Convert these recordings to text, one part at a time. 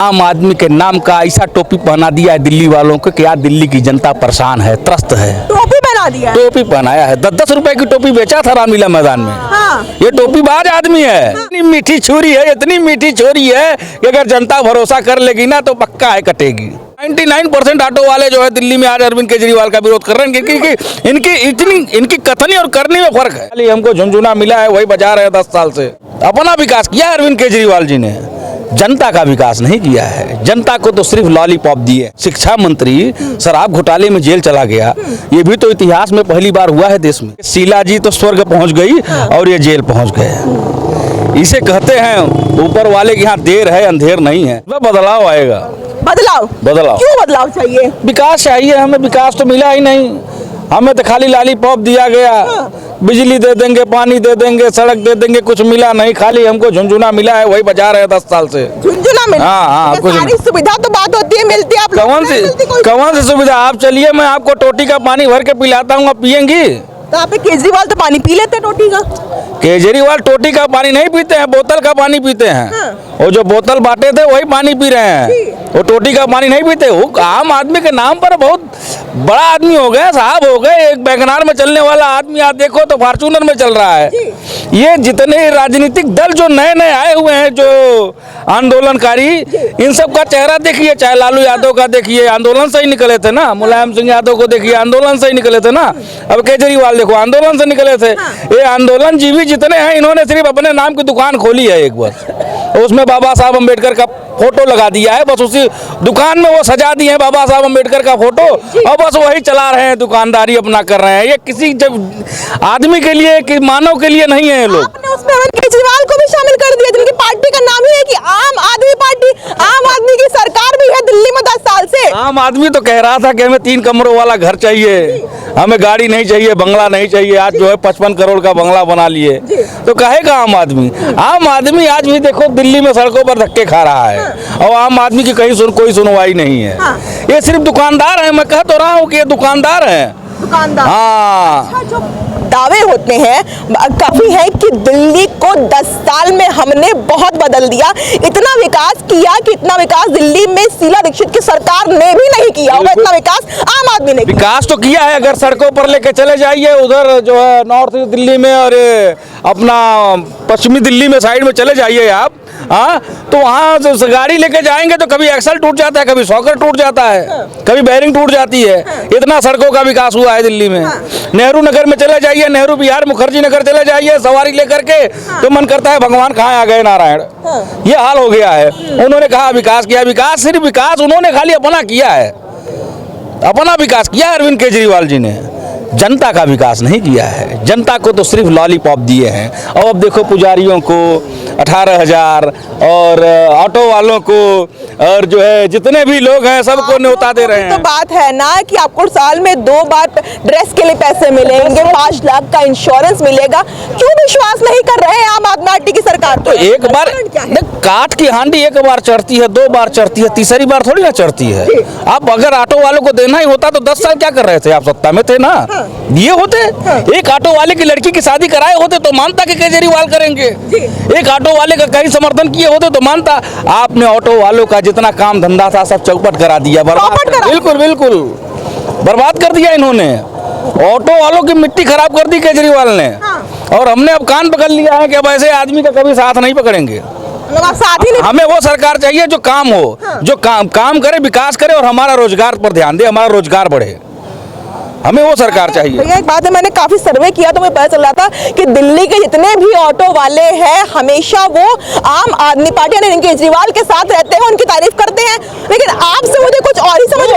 आम आदमी के नाम का ऐसा टोपी पहना दिया है दिल्ली वालों को कि यार दिल्ली की जनता परेशान है, त्रस्त है। टोपी पहना दिया, टोपी पहनाया है। 10-10 रुपए की टोपी बेचा था रामलीला मैदान में। हाँ। ये टोपी बाज आदमी है। इतनी मीठी छुरी है, इतनी मीठी छोरी है कि अगर जनता भरोसा कर लेगी ना तो पक्का है कटेगी। 99% ऑटो वाले जो है दिल्ली में आज अरविंद केजरीवाल का विरोध कर रहे हैं क्योंकि इनकी कथनी और करनी में फर्क है। खाली हमको झुनझुना मिला है, वही बजा रहे हैं 10 साल से। अपना विकास किया अरविंद केजरीवाल जी ने, जनता का विकास नहीं किया है। जनता को तो सिर्फ लॉलीपॉप दिए। शिक्षा मंत्री शराब घोटाले में जेल चला गया, ये भी तो इतिहास में पहली बार हुआ है देश में। शीला जी तो स्वर्ग पहुंच गई और ये जेल पहुंच गए। इसे कहते हैं ऊपर वाले के यहाँ देर है अंधेर नहीं है। बदलाव आएगा। बदलाव क्यों बदलाव चाहिए? विकास चाहिए हमें। विकास तो मिला ही नहीं, हमें तो खाली लॉलीपॉप दिया गया। बिजली दे देंगे, पानी दे देंगे, सड़क दे देंगे, कुछ मिला नहीं। खाली हमको झुनझुना मिला है, वही बजा रहे हैं 10 साल से। झुनझुना मिला? हाँ, कुछ सारी सुविधा तो बात होती है, मिलती है। आप कौन सी सुविधा? आप चलिए, मैं आपको टोटी का पानी भर के पिलाता हूँ, आप पियेंगी? तो आप केजरीवाल तो पानी पी लेते हैं टोटी का। केजरीवाल टोटी का पानी नहीं पीते हैं, बोतल का पानी पीते हैं। हाँ। वो जो बोतल बांटे थे वही पानी पी रहे हैं, वो टोटी का पानी नहीं पीते। वो आम आदमी के नाम पर बहुत बड़ा आदमी हो गए, साहब हो गए। एक वैगनार में चलने वाला आदमी आप देखो तो फॉर्च्यूनर में चल रहा है। ये जितने राजनीतिक दल जो नए नए आए हुए हैं, जो आंदोलनकारी, इन सब का चेहरा देखिए। चाहे लालू यादव का देखिए, आंदोलन से ही निकले थे ना। मुलायम सिंह यादव को देखिए, आंदोलन से ही निकले थे ना। अब केजरीवाल देखो, आंदोलन से निकले थे। ये आंदोलन जीवी जितने हैं, इन्होंने सिर्फ अपने नाम की दुकान खोली है एक बस। उसमें बाबा साहब अम्बेडकर का फोटो लगा दिया है, बस उसी दुकान में वो सजा दिए हैं बाबा साहब अम्बेडकर का फोटो, और बस वही चला रहे हैं, दुकानदारी अपना कर रहे हैं। ये किसी जब आदमी के लिए, कि मानव के लिए नहीं है ये लोग। आपने उसमें अरविंद केजरीवाल को भी शामिल कर दिया, जिनकी पार्टी का नाम ही है कि आम आदमी पार्टी। आम आदमी की सरकार भी है दिल्ली में 10 साल से। आम आदमी तो कह रहा था कि हमें 3 कमरों वाला घर चाहिए, हमें गाड़ी नहीं चाहिए, बंगला नहीं चाहिए। आज जो है 55 करोड़ का बंगला बना लिए, तो कहेगा आम आदमी। आम आदमी आज भी देखो दिल्ली में सड़कों पर धक्के खा रहा है, और आम आदमी की कहीं कोई सुनवाई नहीं है। ये सिर्फ दुकानदार है। मैं कह तो रहा हूँ कि ये दुकानदार है। दुकानदार। हाँ। अच्छा, जो दावे होते हैं काफी है कि दिल्ली को 10 साल में हमने बहुत बदल दिया, इतना विकास किया कि इतना विकास दिल्ली में शीला दीक्षित की सरकार ने भी नहीं किया होगा। इतना विकास आम आदमी ने विकास तो किया है। अगर सड़कों पर लेके चले जाइए उधर जो है नॉर्थ दिल्ली में और अपना पश्चिमी दिल्ली में साइड में चले जाइए आप, हाँ, तो वहाँ गाड़ी लेके जाएंगे तो कभी एक्सल टूट जाता है, कभी सॉकर टूट जाता है, कभी बैरिंग टूट जाती है। इतना सड़कों का विकास हुआ है दिल्ली में। नेहरू नगर में चले जाइए, नेहरू बिहार, मुखर्जी नगर चले जाइए सवारी लेकर के, तो मन करता है भगवान कहाँ आ गए नारायण। ये हाल हो गया है। उन्होंने कहा विकास किया, विकास सिर्फ विकास उन्होंने खाली अपना किया है, अपना विकास किया अरविंद केजरीवाल जी ने। जनता का विकास नहीं किया है। जनता को तो सिर्फ लॉलीपॉप दिए हैं। और अब देखो पुजारियों को 18,000 और ऑटो वालों को, और जो है जितने भी लोग हैं सबको न्योता दे रहे हैं। तो बात है ना कि आपको साल में 2 बार ड्रेस के लिए पैसे मिलेंगे, 5 लाख का इंश्योरेंस मिलेगा। क्यों विश्वास नहीं कर रहे हैं आम आदमी पार्टी की सरकार? तो एक बार काठ की हांडी एक बार चढ़ती है, 2 बार चढ़ती है, तीसरी बार थोड़ी ना चढ़ती है। आप अगर ऑटो वालों को देना ही होता तो 10 साल क्या कर रहे थे आप? सत्ता में थे ना, दिए होते। एक ऑटो वाले की लड़की की शादी कराए होते तो मानता कि केजरीवाल करेंगे। एक ऑटो वाले का कहीं समर्थन किए होते तो मानता। आपने ऑटो वालों का जितना काम धंधा था सब चौपट करा दिया, बर्बाद। बिल्कुल बिल्कुल बर्बाद कर दिया इन्होंने। ऑटो वालों की मिट्टी खराब कर दी केजरीवाल ने। और हमने अब कान पकड़ लिया है कि अब ऐसे आदमी का कभी साथ नहीं पकड़ेंगे। साथ ही नहीं। हमें वो सरकार चाहिए जो काम हो, जो काम करे, विकास करे और हमारा रोजगार पर ध्यान दे, हमारा रोजगार बढ़े। हमें वो सरकार चाहिए। भैया एक बात है, मैंने काफी सर्वे किया तो मुझे पता चल रहा था कि दिल्ली के जितने भी ऑटो वाले हैं हमेशा वो आम आदमी पार्टी यानी केजरीवाल के साथ रहते हैं, उनकी तारीफ करते हैं। लेकिन आपसे मुझे कुछ और ही समझ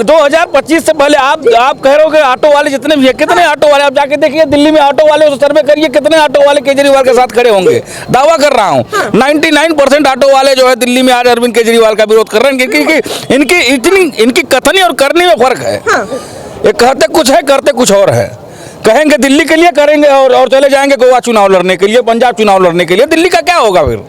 2025 से पहले आप कह रहे हो कि ऑटो वाले जितने भी है, कितने ऑटो वाले आप जाके देखिए दिल्ली में ऑटो वाले सर्वे करिए, कितने ऑटो वाले केजरीवाल के साथ खड़े होंगे। दावा कर रहा हूँ 99% ऑटो वाले जो है दिल्ली में आज अरविंद केजरीवाल का विरोध कर रहे हैं, क्योंकि इनकी कथनी और करनी में फर्क है। ये कहते कुछ है, करते कुछ और है। कहेंगे दिल्ली के लिए करेंगे और चले जाएंगे गोवा चुनाव लड़ने के लिए, पंजाब चुनाव लड़ने के लिए। दिल्ली का क्या होगा फिर?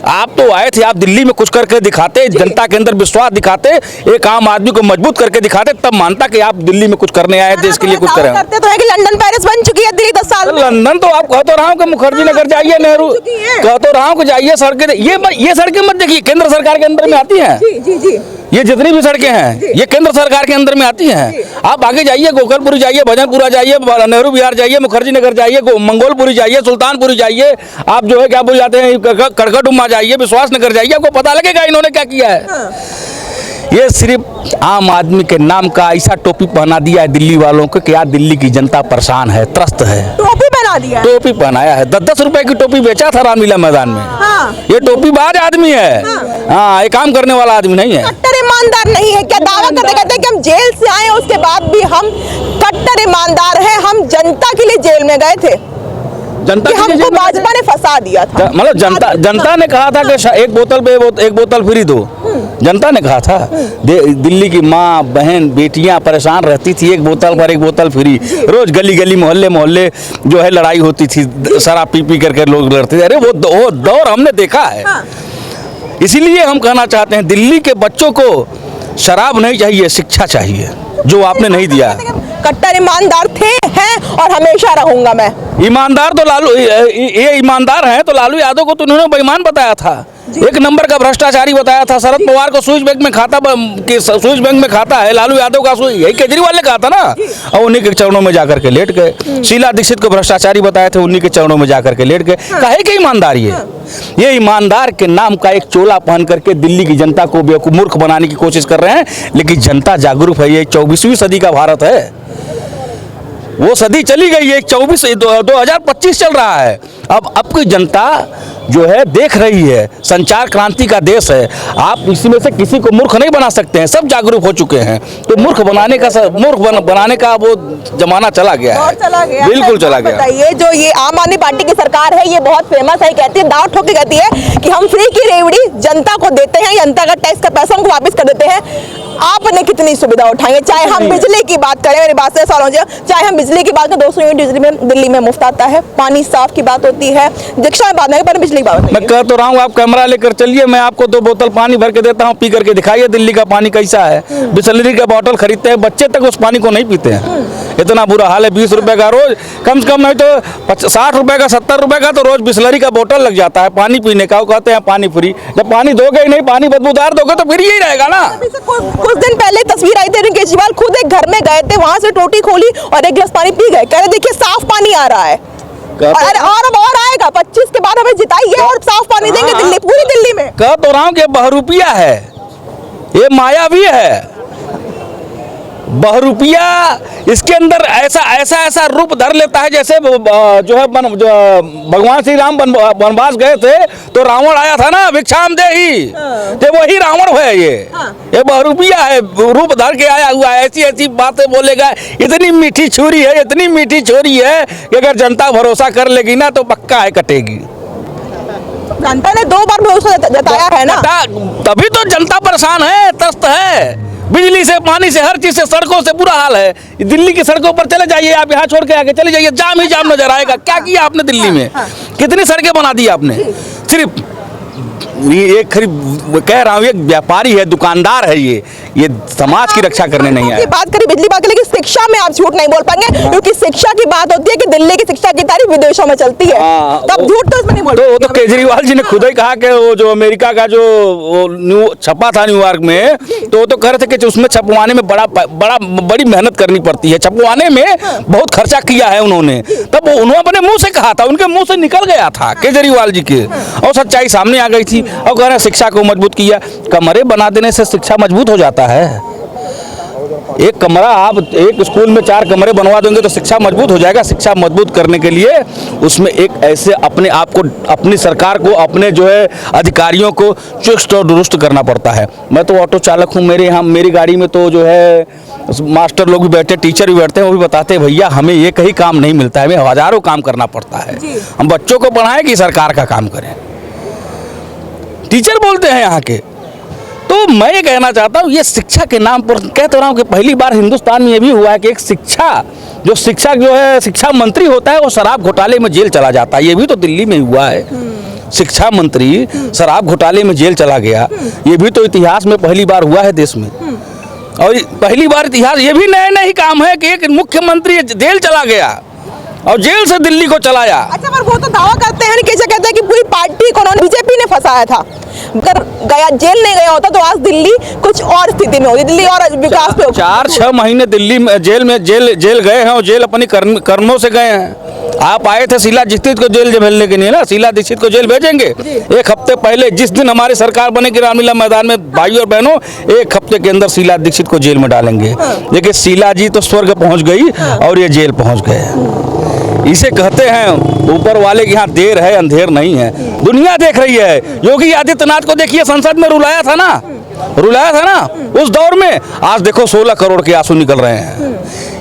आप तो आए थे, आप दिल्ली में कुछ करके दिखाते, जनता के अंदर विश्वास दिखाते, एक आम आदमी को मजबूत करके दिखाते, तब मानता कि आप दिल्ली में कुछ करने आए, देश के लिए कुछ करें। करते तो है कि लंदन पेरिस बन चुकी है दिल्ली 10 साल में। लंदन तो आप कह तो रहा हूँ कि मुखर्जी नगर जाइए, नेहरू कह तो रहा हूँ कि जाइए, सड़कें ये सड़कें मत देखिए, केंद्र सरकार के अंदर में आती हैं। जी ये जितनी भी सड़कें हैं ये केंद्र सरकार के अंदर में आती हैं। आप आगे जाइए, गोकलपुरी जाइए, भजनपुरा जाइए, नेहरू विहार जाइए, मुखर्जी नगर जाइए, मंगोलपुरी जाइए, सुल्तानपुरी जाइए, आप जो है क्या बोल जाते हैं कड़कड़ुम्मा जाइए, विश्वास नगर जाइए, आपको पता लगेगा इन्होंने क्या किया है। ये सिर्फ आम आदमी के नाम का ऐसा टोपी पहना दिया है दिल्ली वालों को कि यार दिल्ली की जनता परेशान है, त्रस्त है। टोपी पहना दिया, टोपी पहनाया है, 10-10 रुपए की टोपी बेचा था रामलीला मैदान में। ये टोपी बाज आदमी है, हाँ, ये काम करने वाला आदमी नहीं है। कट्टर ईमानदार नहीं है क्या? दावा करते कहते हैं कि हम जेल से आए, उसके बाद भी हम कट्टर ईमानदार हैं, हम जनता के लिए जेल में गए थे, जनता कि हमको भाजपा ने फंसा दिया था। मतलब जनता ने कहा था कि एक बोतल पे एक बोतल फ्री दो, जनता ने कहा था। दिल्ली की माँ बहन बेटियां परेशान रहती थी, एक बोतल पर एक बोतल फ्री, रोज गली गली मोहल्ले मोहल्ले जो है लड़ाई होती थी, शराब पी पी करके लोग लड़ते थे। अरे वो दौर हमने देखा है। इसीलिए हम कहना चाहते हैं दिल्ली के बच्चों को शराब नहीं चाहिए, शिक्षा चाहिए, जो आपने नहीं दिया। कट्टर ईमानदार थे, हैं और हमेशा रहूंगा मैं। ईमानदार तो लालू, ये ईमानदार हैं तो लालू यादव को तो उन्होंने बेईमान बताया था, एक नंबर का भ्रष्टाचारी बताया था। शरद पवार को स्विस बैंक में खाता है, लालू यादव का यही केजरीवाल ने कहा था ना, और उन्हीं के चरणों में जाकर के लेट गए। शीला दीक्षित को भ्रष्टाचारी बताए थे, उन्हीं के चरणों में जाकर के लेट गए। कहे कि ईमानदार ये ईमानदार के नाम का एक चोला पहन करके दिल्ली की जनता को बेवकूफ मूर्ख बनाने की कोशिश कर रहे हैं। लेकिन जनता जागरूक है, ये 24वीं सदी का भारत है, वो सदी चली गई है, 2025 चल रहा है। अब की जनता जो है देख रही है, संचार क्रांति का देश है, आप इसमें से किसी को मूर्ख नहीं बना सकते हैं, सब जागरूक हो चुके हैं। तो मूर्ख बनाने का वो जमाना चला गया है, बिल्कुल चला गया। बताइए, जो ये आम आदमी पार्टी की सरकार है, ये बहुत फेमस है, कहती है, दाव ठोक के कहती है कि हम फ्री की रेवड़ी जनता को देते हैं, जनता का टैक्स का पैसा उनको वापस कर देते हैं। आपने कितनी सुविधा उठाई है? चाहे हम बिजली की बात करें, मेरी बात से सवाल हो जाए, चाहे हम बिजली की बात करें, 200 यूनिट बिजली में दिल्ली में मुफ्त आता है, पानी साफ की बात होती है, शिक्षा में बात नहीं, पर बिजली की बात मैं कह तो रहा हूँ, आप कैमरा लेकर चलिए, मैं आपको 2 बोतल पानी भर के देता हूँ, पी करके दिखाइए दिल्ली का पानी कैसा है। बिसलेरी का बोतल खरीदते हैं, बच्चे तक उस पानी को नहीं पीते हैं, इतना बुरा हाल है। 20 रुपए का रोज, कम से कम नहीं तो 60 रुपए का, 70 रुपए का तो रोज बिसलेरी का बोतल लग जाता है पानी पीने का। वो कहते हैं पानी फ्री, जब पानी दोगे ही नहीं, पानी बदबूदार दोगे तो फिर यही रहेगा ना। कुछ दिन पहले तस्वीर आई थी, केजरीवाल खुद एक घर में गए थे, वहां से टोटी खोली और एक गिलास पानी पी गए, कह रहे देखिए साफ पानी आ रहा है। और आएगा 25 के बाद हमें जिताइए और साफ पानी देंगे दिल्ली, पूरी दिल्ली में। कह तो रहा हूँ कि बहरूपिया है, ये मायावी है, बहरूपिया इसके अंदर ऐसा रूप धर लेता है, जैसे जो है भगवान श्री राम वनवास गए थे तो रावण आया था ना, भिक्षाम देही, तो वही रावण है ये बहरूपिया है, रूप धर के आया हुआ है, ऐसी बातें बोलेगा। इतनी मीठी छुरी है, इतनी मीठी छोरी है कि अगर जनता भरोसा कर लेगी ना तो पक्का है कटेगी। जनता ने 2 बार भरोसा जताया है ना, तभी तो जनता परेशान है, त्रस्त है, बिजली से, पानी से, हर चीज से, सड़कों से बुरा हाल है। दिल्ली की सड़कों पर चले जाइए, आप यहाँ छोड़ के आके चले जाइए, जाम ही जाम नजर आएगा। क्या किया आपने दिल्ली में? कितनी सड़कें बना दी आपने? सिर्फ ये कह रहा हूँ, एक व्यापारी है, दुकानदार है, ये समाज की रक्षा करने नहीं आया। बात करें बिजली बात, लेकिन शिक्षा में आप झूठ नहीं बोल पाएंगे, क्योंकि शिक्षा की बात होती है कि दिल्ली की शिक्षा की तारीफ विदेशों में चलती है, तब झूठ तो इसमें नहीं बोल। तो केजरीवाल जी ने खुद ही कहा कि वो जो अमेरिका का जो छपा था न्यूयॉर्क में, तो वो तो कह रहे थे कि उसमें छपवाने में बड़ी मेहनत करनी पड़ती है, छपवाने में बहुत खर्चा किया है उन्होंने, तब उन्होंने अपने मुंह से कहा था, उनके मुंह से निकल गया था केजरीवाल जी के, और सच्चाई सामने आ गई थी। और कह रहे हैं शिक्षा को मजबूत किया, कमरे बना देने से शिक्षा मजबूत हो जाता है? एक कमरा, आप एक स्कूल में 4 कमरे बनवा देंगे तो शिक्षा मजबूत हो जाएगा? शिक्षा मजबूत करने के लिए उसमें एक ऐसे अपने आप को, अपनी सरकार को, अपने जो है अधिकारियों को चुस्त और दुरुस्त करना पड़ता है। मैं तो ऑटो चालक हूँ, मेरी गाड़ी में तो जो है मास्टर लोग भी बैठे, टीचर भी बैठते हैं, वो भी बताते हैं भैया हमें ये कहीं काम नहीं मिलता है, हमें हजारों काम करना पड़ता है, हम बच्चों को पढ़ाएं कि सरकार का काम करें, टीचर बोलते हैं यहाँ के। तो मैं ये कहना चाहता हूँ, ये शिक्षा के नाम पर कह तो रहा हूँ कि पहली बार हिंदुस्तान में ये भी हुआ है कि एक शिक्षा जो है शिक्षा मंत्री होता है, वो शराब घोटाले में जेल चला जाता है। ये भी तो दिल्ली में हुआ है। शिक्षा मंत्री शराब घोटाले में जेल चला गया, ये भी तो इतिहास में पहली बार हुआ है देश में। और पहली बार इतिहास, ये भी नए नए काम है कि एक मुख्यमंत्री जेल चला गया और जेल से दिल्ली को चलाया। अच्छा, पर वो तो दावा करते हैं, कैसे कहते हैं कि पूरी पार्टी को उन्होंने बीजेपी ने फंसाया था। अगर गया जेल नहीं गया होता तो आज दिल्ली कुछ और स्थिति में होती, दिल्ली और विकास पे 4-6 महीने दिल्ली में जेल गए हैं और जेल अपनी कर्मों से गए हैं। आप आए थे शीला दीक्षित को जेल भेजने के लिए ना, शीला दीक्षित को जेल भेजेंगे। एक हफ्ते पहले जिस दिन हमारी सरकार बनेगी रामलीला मैदान में, भाई और बहनों, एक हफ्ते के अंदर शीला दीक्षित को जेल में डालेंगे। देखिए शीला जी तो स्वर्ग पहुंच गई और ये जेल पहुंच गए। इसे कहते हैं ऊपर वाले के यहाँ देर है अंधेर नहीं है। दुनिया देख रही है। योगी आदित्यनाथ को देखिए, संसद में रुलाया था ना उस दौर में। आज देखो 16 करोड़ के आंसू निकल रहे हैं।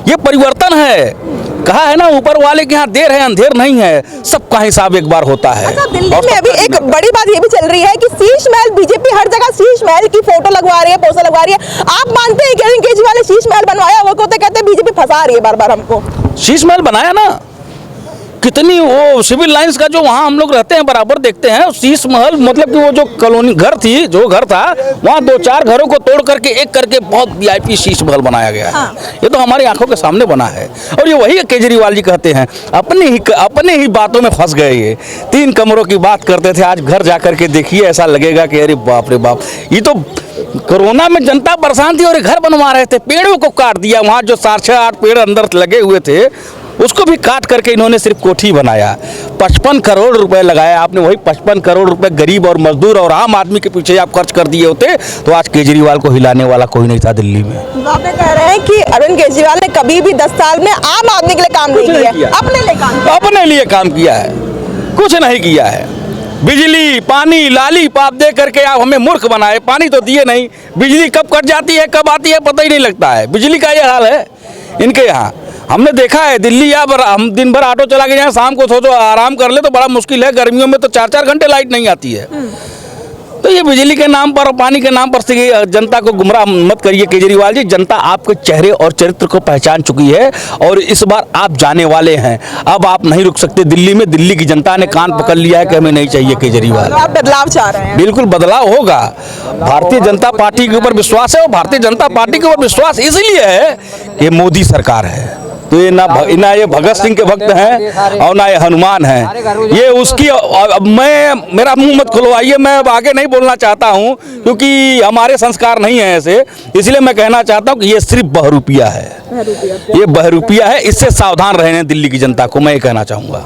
ये परिवर्तन है। कहा है ना ऊपर वाले के यहाँ देर है अंधेर नहीं है, सबका हिसाब एक बार होता है। अच्छा, दिल्ली में अभी एक बड़ी बात ये भी चल रही है कि शीश महल, बीजेपी हर जगह शीश महल की फोटो लगवा रही है, पोस्टर लगवा रही है। आप मानते हैं कि अरविंद केजरीवाल ने शीश महल बनवाया? वो कहते हैं बीजेपी फंसा रही है बार बार हमको। शीश महल बनाया ना, कितनी वो सिविल लाइंस का जो वहाँ हम लोग रहते हैं बराबर देखते हैं। शीश महल मतलब कि वो जो कॉलोनी घर थी, जो घर था वहाँ 2-4 घरों को तोड़ करके एक करके बहुत VIP शीश महल बनाया गया है। ये तो हमारी आंखों के सामने बना है। और ये वही केजरीवाल जी कहते हैं, अपने ही बातों में फंस गए। ये 3 कमरों की बात करते थे, आज घर जा करके देखिए ऐसा लगेगा कि अरे बाप रे बाप, ये तो कोरोना में जनता परेशान थी और घर बनवा रहे थे, पेड़ों को काट दिया। वहाँ जो 7-8 पेड़ अंदर लगे हुए थे उसको भी काट करके इन्होंने सिर्फ कोठी बनाया। 55 करोड़ रुपए लगाया आपने। वही 55 करोड़ रुपए गरीब और मजदूर और आम आदमी के पीछे आप खर्च कर दिए होते तो आज केजरीवाल को हिलाने वाला कोई नहीं था दिल्ली में। आप ये कह रहे हैं कि अरविंद केजरीवाल ने कभी भी 10 साल में आम आदमी के लिए काम नहीं किया, अपने लिए काम किया है, कुछ नहीं किया है। बिजली पानी लाली पाप दे करके आप हमें मूर्ख बनाए। पानी तो दिए नहीं, बिजली कब कट जाती है कब आती है पता ही नहीं लगता है। बिजली का ये हाल है इनके यहाँ। हमने देखा है दिल्ली, या हम दिन भर ऑटो चला के जाए, शाम को सोचो आराम कर ले तो बड़ा मुश्किल है। गर्मियों में तो 4-4 घंटे लाइट नहीं आती है। तो ये बिजली के नाम पर और पानी के नाम पर से जनता को गुमराह मत करिए केजरीवाल जी। जनता आपके चेहरे और चरित्र को पहचान चुकी है और इस बार आप जाने वाले हैं। अब आप नहीं रुक सकते दिल्ली में। दिल्ली की जनता ने कान पकड़ लिया है कि हमें नहीं चाहिए केजरीवाल। आप बदलाव चाह रहे हैं? बिल्कुल बदलाव होगा। भारतीय जनता पार्टी के ऊपर विश्वास है और भारतीय जनता पार्टी के ऊपर विश्वास इसलिए है कि मोदी सरकार है। तो ये ना ये भगत सिंह के भक्त हैं और ना ये हनुमान हैं। ये उसकी मेरा मुंह मत खुलवाइए, मैं अब आगे नहीं बोलना चाहता हूं क्योंकि हमारे संस्कार नहीं है ऐसे। इसलिए मैं कहना चाहता हूं कि ये सिर्फ बहरूपिया है। ये बहरूपिया है, इससे सावधान रहने दिल्ली की जनता को मैं ये कहना चाहूँगा।